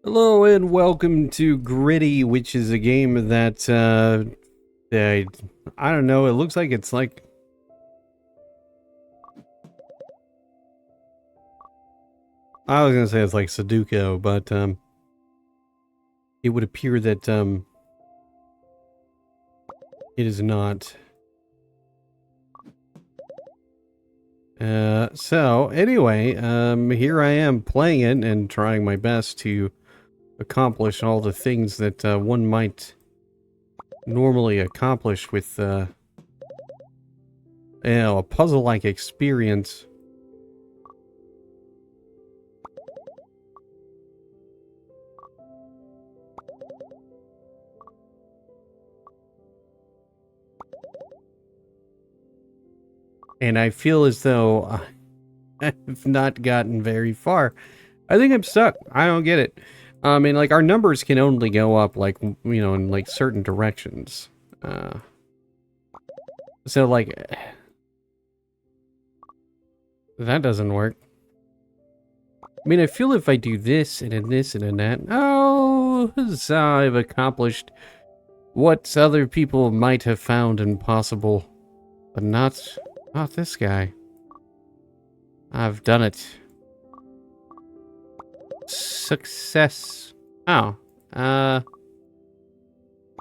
Hello and welcome to Griddy, which is a game that I don't know. It looks like it's like I was gonna say it's like Sudoku, but it would appear that it is not. So anyway, here I am playing it and trying my best to accomplish all the things that one might normally accomplish with a puzzle-like experience. And I feel as though I've not gotten very far. I think I'm stuck. I don't get it. I mean, like, our numbers can only go up, like, you know, in, like, certain directions. So, like, that doesn't work. I mean, I feel if I do this, and then this, and then that, oh, huzzah, I've accomplished what other people might have found impossible. But not this guy. I've done it. Success. Oh.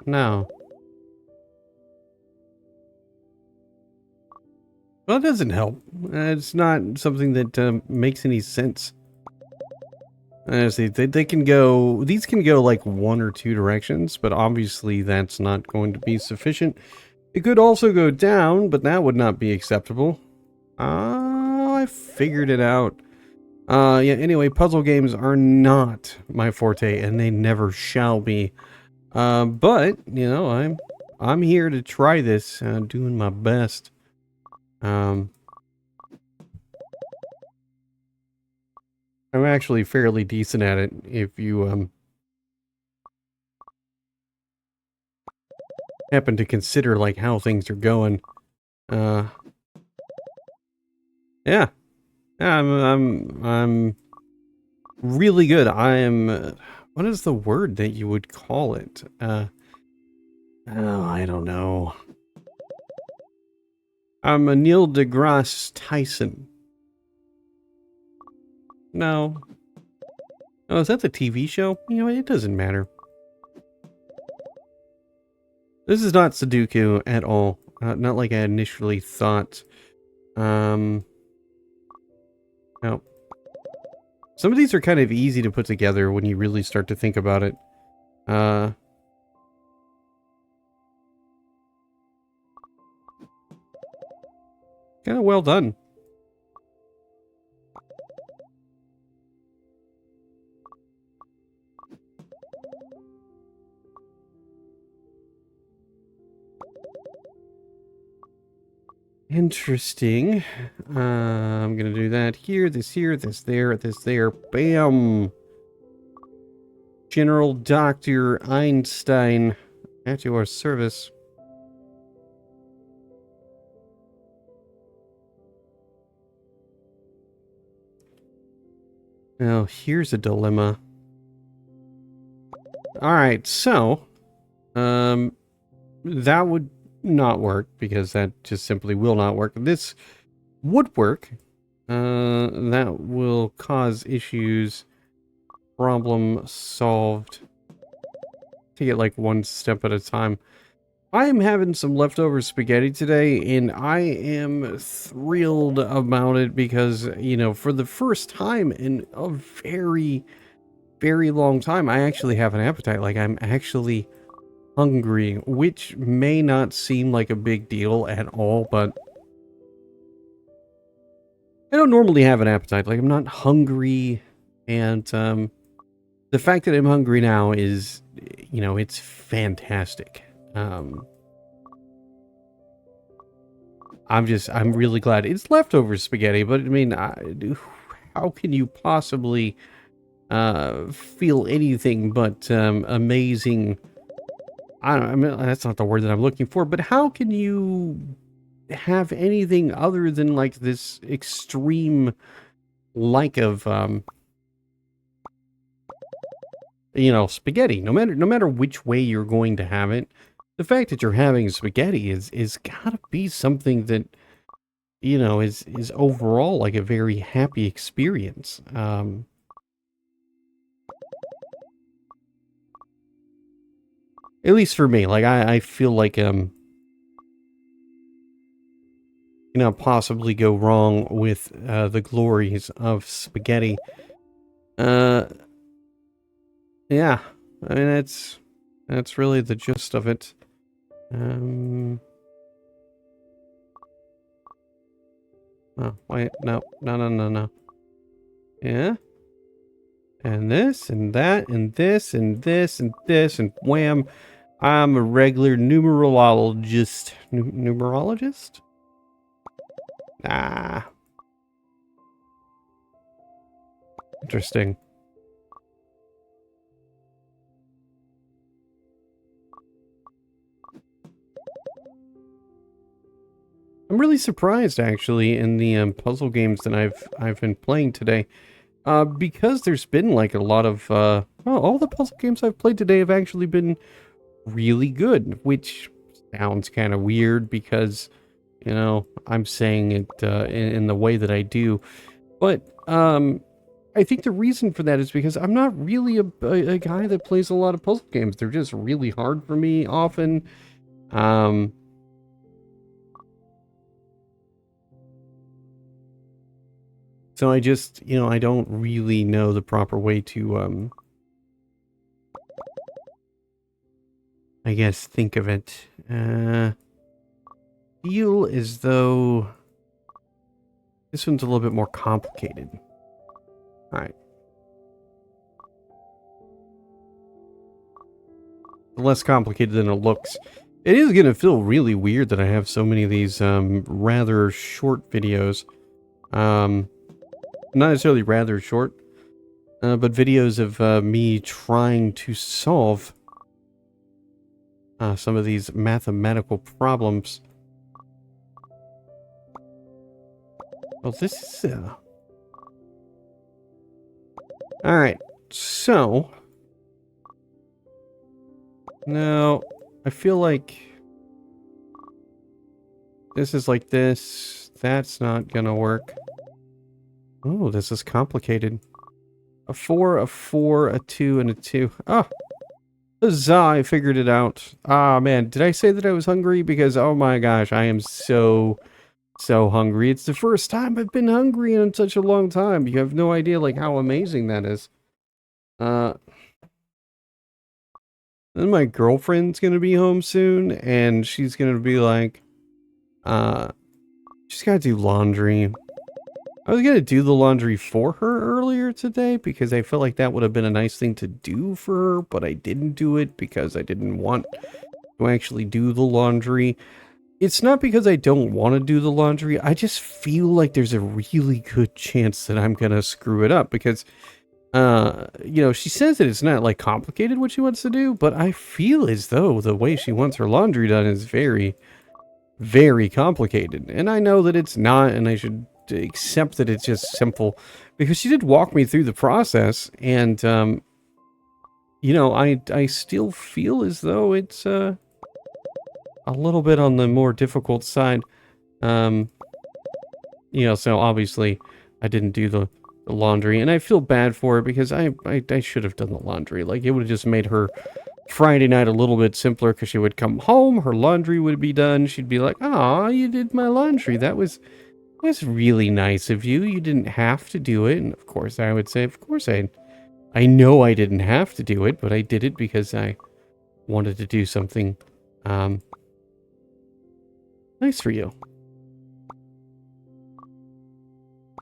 No. Well, it doesn't help. It's not something that makes any sense. See, they can go... These can go, like, one or two directions, but obviously that's not going to be sufficient. It could also go down, but that would not be acceptable. Oh, I figured it out. Yeah, anyway, puzzle games are not my forte, and they never shall be. But, you know, I'm here to try this, doing my best. I'm actually fairly decent at it, if you, happen to consider, like, how things are going. Yeah. I'm really good. I am, what is the word that you would call it? Oh, I don't know. I'm a Neil deGrasse Tyson. No. Oh, is that the TV show? You know, it doesn't matter. This is not Sudoku at all. Not like I initially thought. No. Some of these are kind of easy to put together when you really start to think about it. Kind of well done. Interesting. I'm gonna do that here, this there, this there. Bam! General Dr. Einstein at your service. Now, here's a dilemma. Alright, so, that would not work, because that just simply will not work. This would work. That will cause issues. Problem solved. Take it like one step at a time. I am having some leftover spaghetti today, and I am thrilled about it because, you know, for the first time in a very, very long time, I actually have an appetite. Like, I'm actually hungry, which may not seem like a big deal at all, but I don't normally have an appetite. Like, I'm not hungry, and the fact that I'm hungry now is, you know, it's fantastic. I'm really glad it's leftover spaghetti, but I mean, how can you possibly feel anything but amazing? I mean, that's not the word that I'm looking for, but how can you have anything other than like this extreme like of you know, spaghetti. No matter which way you're going to have it, the fact that you're having spaghetti is gotta be something that, you know, is overall like a very happy experience. At least for me, like I feel like you know, possibly go wrong with the glories of spaghetti. Uh, yeah, I mean that's really the gist of it. Um, oh wait, no. Yeah, and this and that and this and this and this and wham! I'm a regular numerologist. Numerologist? Ah, interesting. I'm really surprised actually in the puzzle games that I've been playing today, because there's been like a lot of well, all the puzzle games I've played today have actually been really good, which sounds kind of weird because you know I'm saying it in the way that I do, but I think the reason for that is because I'm not really a guy that plays a lot of puzzle games. They're just really hard for me often. Um, So I just, you know, I don't really know the proper way to, I guess, think of it. Feel as though this one's a little bit more complicated. All right. Less complicated than it looks. It is going to feel really weird that I have so many of these, rather short videos. Not necessarily rather short, but videos of me trying to solve some of these mathematical problems. Well, this is... Alright, so... Now, I feel like... This is like this. That's not gonna work. Oh, this is complicated. A 4, a 4, a 2, and a 2. Oh! Huzzah, I figured it out. Ah, man, did I say that I was hungry? Because, oh my gosh, I am so hungry. It's the first time I've been hungry in such a long time. You have no idea, like, how amazing that is. Then my girlfriend's gonna be home soon, and she's gonna be like, she's gotta do laundry. I was gonna do the laundry for her earlier today because I felt like that would have been a nice thing to do for her, but I didn't do it because I didn't want to actually do the laundry. It's not because I don't want to do the laundry. I just feel like there's a really good chance that I'm gonna screw it up because, you know, she says that it's not like complicated what she wants to do, but I feel as though the way she wants her laundry done is very, very complicated. And I know that it's not, and I should accept that it's just simple because she did walk me through the process, and you know, I still feel as though it's a little bit on the more difficult side. You know, so obviously I didn't do the laundry, and I feel bad for it because I should have done the laundry. Like, it would have just made her Friday night a little bit simpler because she would come home, her laundry would be done, she'd be like, "Aw, you did my laundry. That's really nice of you. You didn't have to do it." And of course I would say, of course I know I didn't have to do it, but I did it because I wanted to do something nice for you.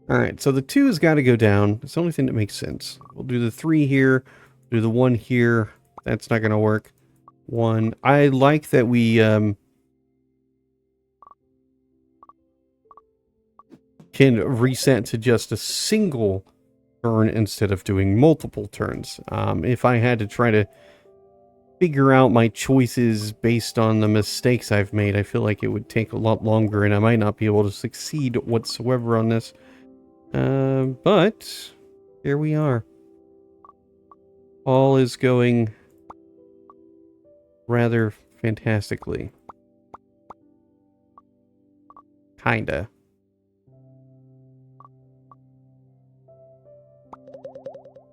Alright, so the 2 has got to go down. It's the only thing that makes sense. We'll do the 3 here, do the 1 here. That's not going to work. 1. I like that we can reset to just a single turn instead of doing multiple turns. If I had to try to figure out my choices based on the mistakes I've made, I feel like it would take a lot longer and I might not be able to succeed whatsoever on this. But here we are. All is going rather fantastically. Kinda.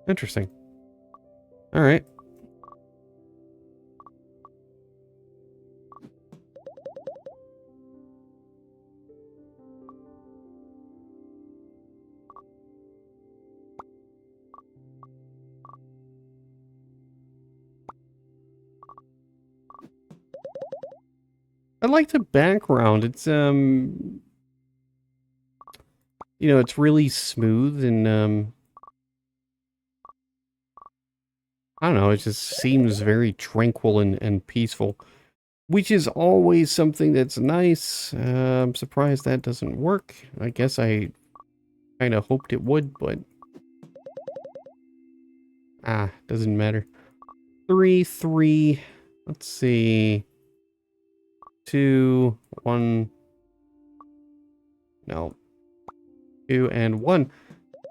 Interesting. All right. I like the background. It's you know, it's really smooth and I don't know, it just seems very tranquil and peaceful, which is always something that's nice. I'm surprised that doesn't work. I guess I kind of hoped it would, but doesn't matter. 3, 3. Let's see. 2, 1. No. 2 and 1.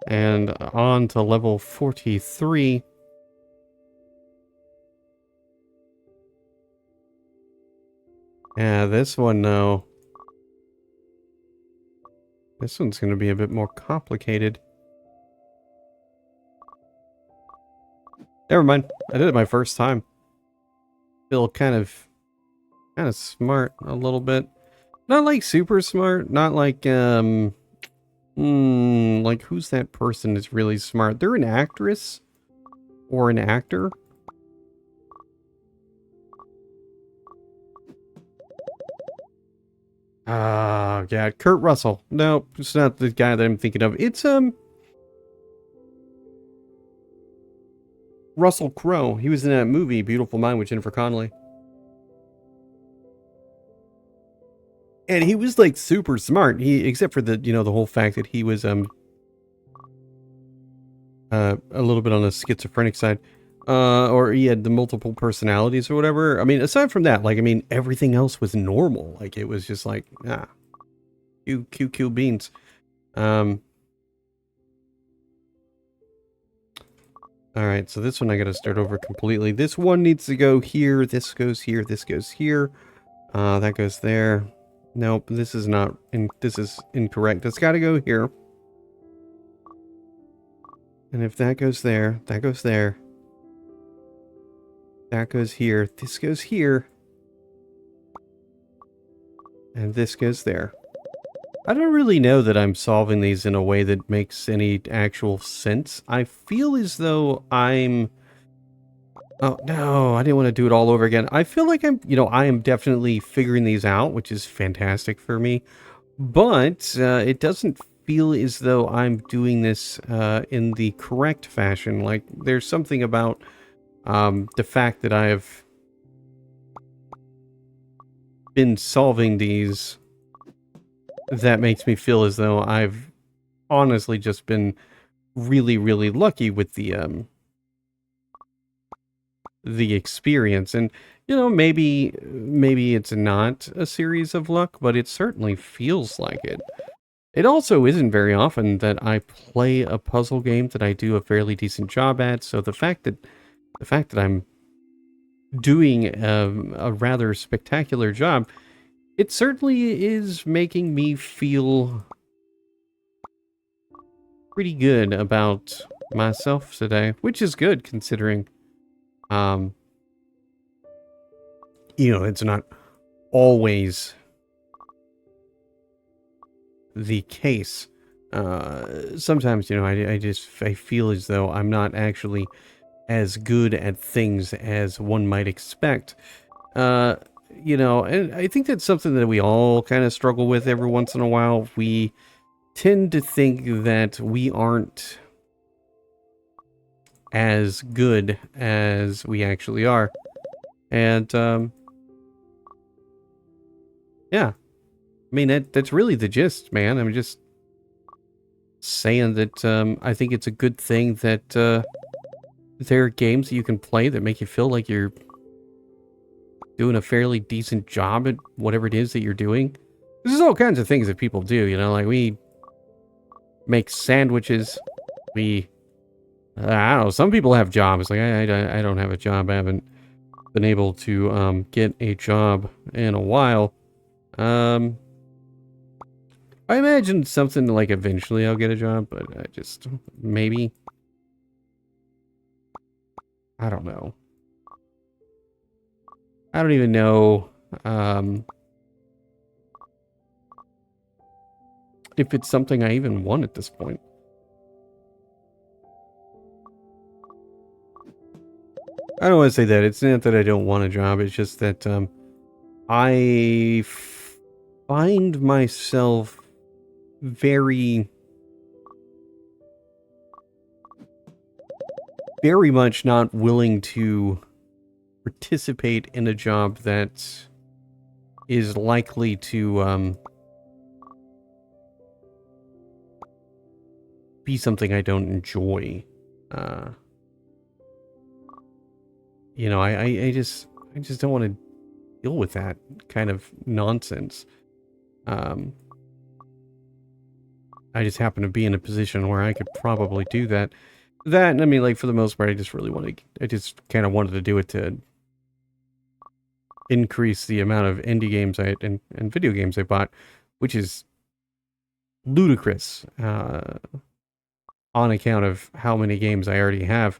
And on to level 43. Yeah, this one, though. This one's going to be a bit more complicated. Never mind. I did it my first time. Feel kind of smart a little bit. Not like super smart. Not like, like who's that person that's really smart? They're an actress or an actor. Yeah, Kurt Russell. No, it's not the guy that I'm thinking of. It's, Russell Crowe. He was in that movie, Beautiful Mind, with Jennifer Connelly. And he was, like, super smart. Except for the, you know, the whole fact that he was, a little bit on the schizophrenic side. Or he had the multiple personalities or whatever. I mean, aside from that, like, I mean, everything else was normal. Like, it was just like, QQ beans. Alright, so this one I gotta start over completely. This one needs to go here, this goes here, this goes here. That goes there. Nope, this is not, this is incorrect. It's gotta go here. And if that goes there, that goes there. That goes here, this goes here. And this goes there. I don't really know that I'm solving these in a way that makes any actual sense. I feel as though I'm... Oh, no, I didn't want to do it all over again. I feel like I'm, you know, I am definitely figuring these out, which is fantastic for me. But it doesn't feel as though I'm doing this in the correct fashion. Like, there's something about the fact that I've been solving these that makes me feel as though I've honestly just been really, really lucky with the experience. And, you know, maybe it's not a series of luck, but it certainly feels like it. It also isn't very often that I play a puzzle game that I do a fairly decent job at, so the fact that I'm doing a rather spectacular job, it certainly is making me feel pretty good about myself today, which is good considering, you know, it's not always the case. Sometimes, you know, I feel as though I'm not actually as good at things as one might expect. You know, and I think that's something that we all kind of struggle with every once in a while. We tend to think that we aren't as good as we actually are. And, yeah. I mean, that's really the gist, man. I'm just saying that, I think it's a good thing that, there are games that you can play that make you feel like you're doing a fairly decent job at whatever it is that you're doing. There's all kinds of things that people do, you know, like we make sandwiches, we I don't know. Some people have jobs. Like, I don't have a job. I haven't been able to get a job in a while. I imagine something like eventually I'll get a job, but I just maybe. I don't know. I don't even know if it's something I even want at this point. I don't want to say that. It's not that I don't want a job. It's just that I find myself very much not willing to participate in a job that is likely to be something I don't enjoy. You know, I just don't want to deal with that kind of nonsense. I just happen to be in a position where I could probably do that. And I mean, like, for the most part, I just kind of wanted to do it to increase the amount of indie games and video games I bought, which is ludicrous on account of how many games I already have,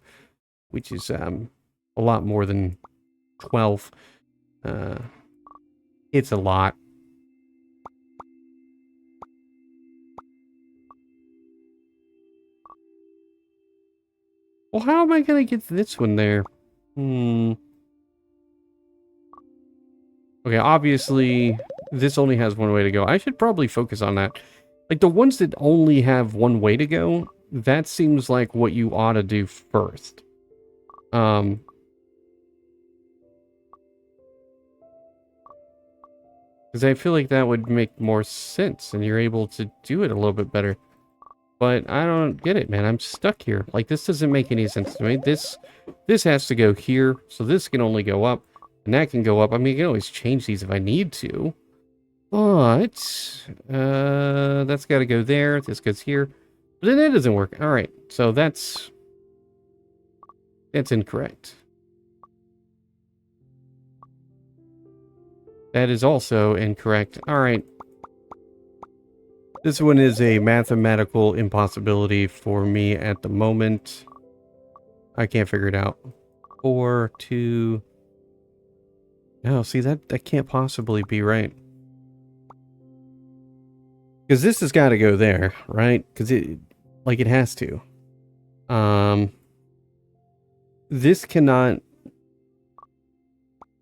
which is a lot more than 12. It's a lot. Well, how am I going to get this one there? Okay, obviously, this only has one way to go. I should probably focus on that. Like, the ones that only have one way to go, that seems like what you ought to do first. Because I feel like that would make more sense, and you're able to do it a little bit better. But I don't get it, man. I'm stuck here. Like, this doesn't make any sense to me. This has to go here, so this can only go up, and that can go up. I mean, I can always change these if I need to. But, that's got to go there. This goes here. But then that doesn't work. All right, so that's incorrect. That is also incorrect. All right. This one is a mathematical impossibility for me at the moment. I can't figure it out. 4, 2... No, see, that can't possibly be right. Because this has got to go there, right? Because it has to. This cannot...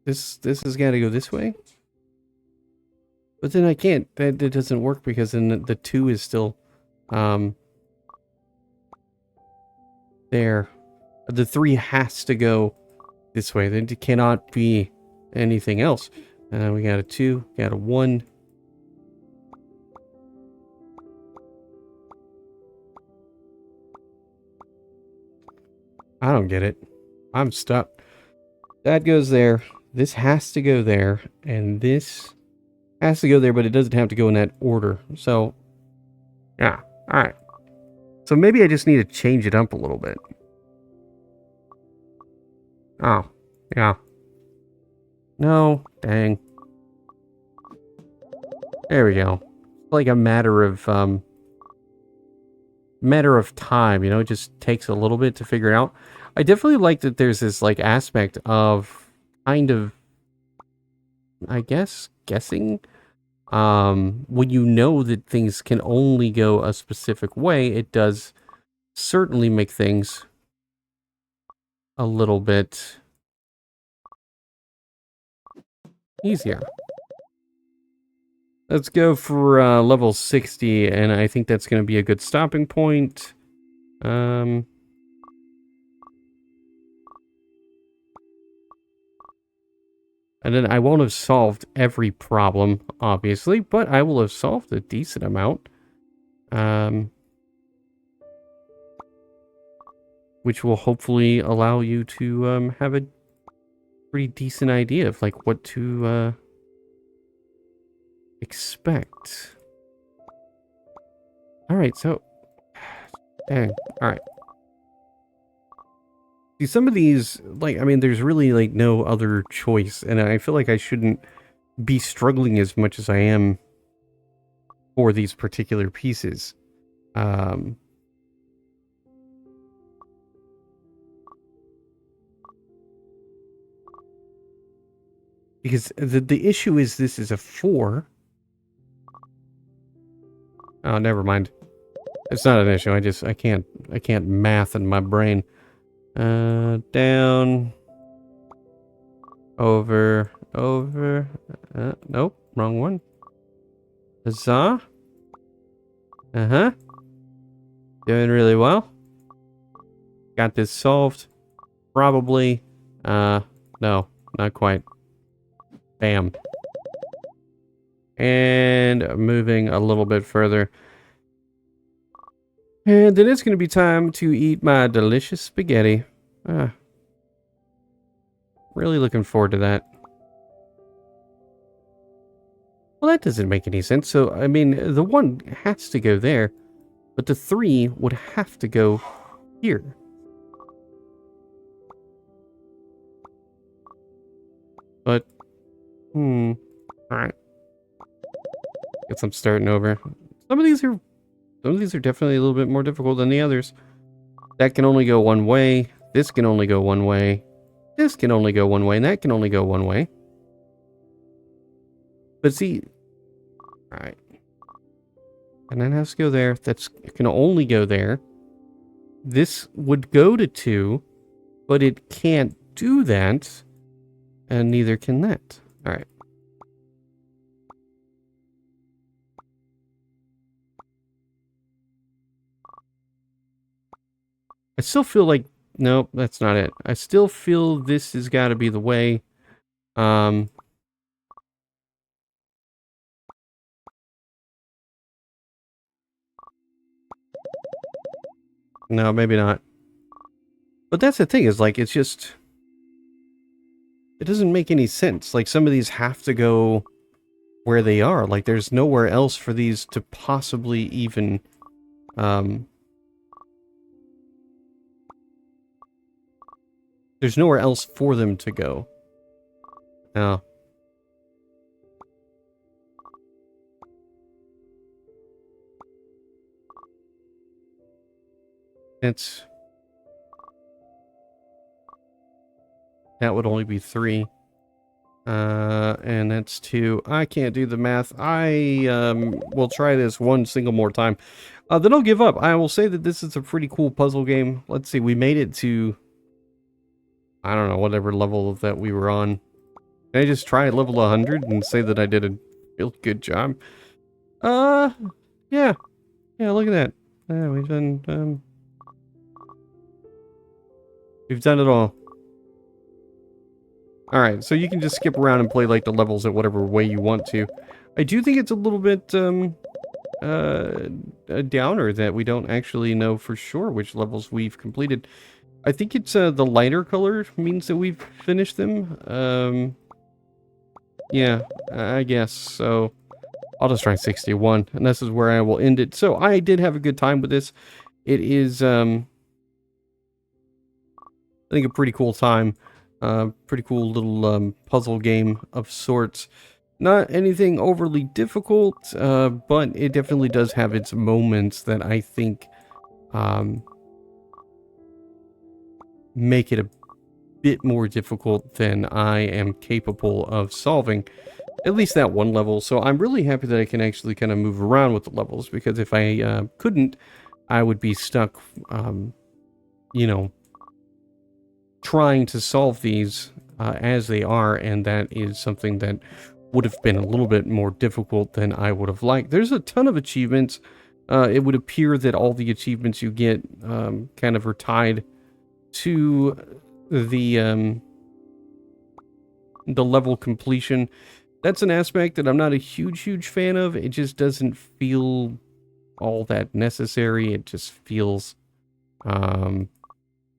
This has got to go this way? But then I can't. That doesn't work because then the 2 is still there. The 3 has to go this way. There cannot be anything else. We got a 2, got a 1. I don't get it. I'm stuck. That goes there. This has to go there. And this has to go there, but it doesn't have to go in that order. So, yeah. Alright. So maybe I just need to change it up a little bit. Oh, yeah. No, dang. There we go. It's like a matter of time, you know, it just takes a little bit to figure it out. I definitely like that there's this like aspect of kind of, I guess, guessing. When you know that things can only go a specific way, it does certainly make things a little bit easier. Let's go for level 60, and I think that's going to be a good stopping point. And then I won't have solved every problem, obviously, but I will have solved a decent amount. Which will hopefully allow you to have a pretty decent idea of like what to expect. All right, so dang. All right. See, some of these, like, I mean, there's really, like, no other choice, and I feel like I shouldn't be struggling as much as I am for these particular pieces. Um, because the issue is this is a 4. Oh, never mind. It's not an issue. I can't math in my brain. Down, over, nope, wrong one. Huzzah. Uh-huh. Doing really well. Got this solved. Probably. No, not quite. Bam. And moving a little bit further. And then it's going to be time to eat my delicious spaghetti. Really looking forward to that. Well, that doesn't make any sense. So, I mean, the 1 has to go there, but the 3 would have to go here. But, alright. Guess I'm starting over. Some of these are definitely a little bit more difficult than the others. That can only go one way. This can only go one way. This can only go one way, and that can only go one way. But see, alright. And that has to go there. That's can only go there. This would go to 2, but it can't do that, and neither can that. Alright. I still feel like, nope, that's not it. I still feel this has got to be the way. No, maybe not. But that's the thing, is like, it's just, it doesn't make any sense. Like, some of these have to go where they are. Like, there's nowhere else for these to possibly even, there's nowhere else for them to go. No. That would only be 3. And that's 2. I can't do the math. I will try this one single more time. Then I'll give up. I will say that this is a pretty cool puzzle game. Let's see, we made it to, I don't know, whatever level that we were on. Can I just try level 100 and say that I did a real good job? Yeah. Yeah, look at that. Yeah, we've done it all. Alright, so you can just skip around and play, like, the levels at whatever way you want to. I do think it's a little bit, a downer that we don't actually know for sure which levels we've completed. I think it's, the lighter color means that we've finished them. Yeah, I guess, so I'll just try 61, and this is where I will end it. So I did have a good time with this. It is, I think, a pretty cool time. Pretty cool little puzzle game of sorts. Not anything overly difficult, but it definitely does have its moments that I think make it a bit more difficult than I am capable of solving. At least that one level. So I'm really happy that I can actually kind of move around with the levels, because if I couldn't, I would be stuck, you know, trying to solve these as they are, and that is something that would have been a little bit more difficult than I would have liked. There's a ton of achievements. It would appear that all the achievements you get kind of are tied to the level completion. That's an aspect that I'm not a huge fan of. It just doesn't feel all that necessary. It just feels, in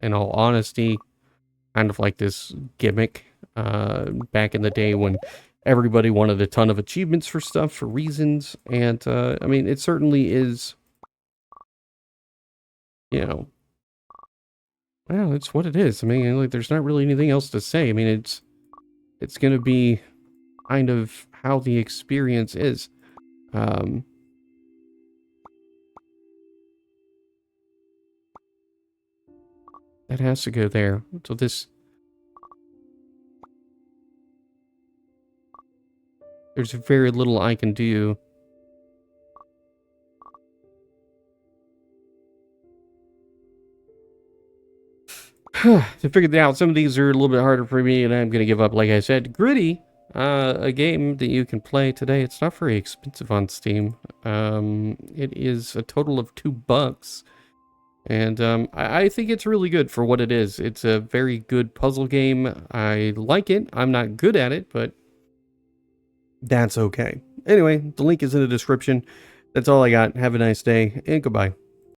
all honesty, kind of like this gimmick back in the day when everybody wanted a ton of achievements for stuff for reasons. And I mean, it certainly is, you know, Well, it's what it is. I mean, like, there's not really anything else to say. I mean, it's gonna be kind of how the experience is. Um, that has to go there. So there's very little I can do. To figure that out, some of these are a little bit harder for me, and I'm gonna give up. Like I said, Griddy, a game that you can play today. It's not very expensive on Steam. It is a total of $2. And I think it's really good for what it is. It's a very good puzzle game. I like it. I'm not good at it, but that's okay. Anyway, the link is in the description. That's all I got. Have a nice day, and goodbye.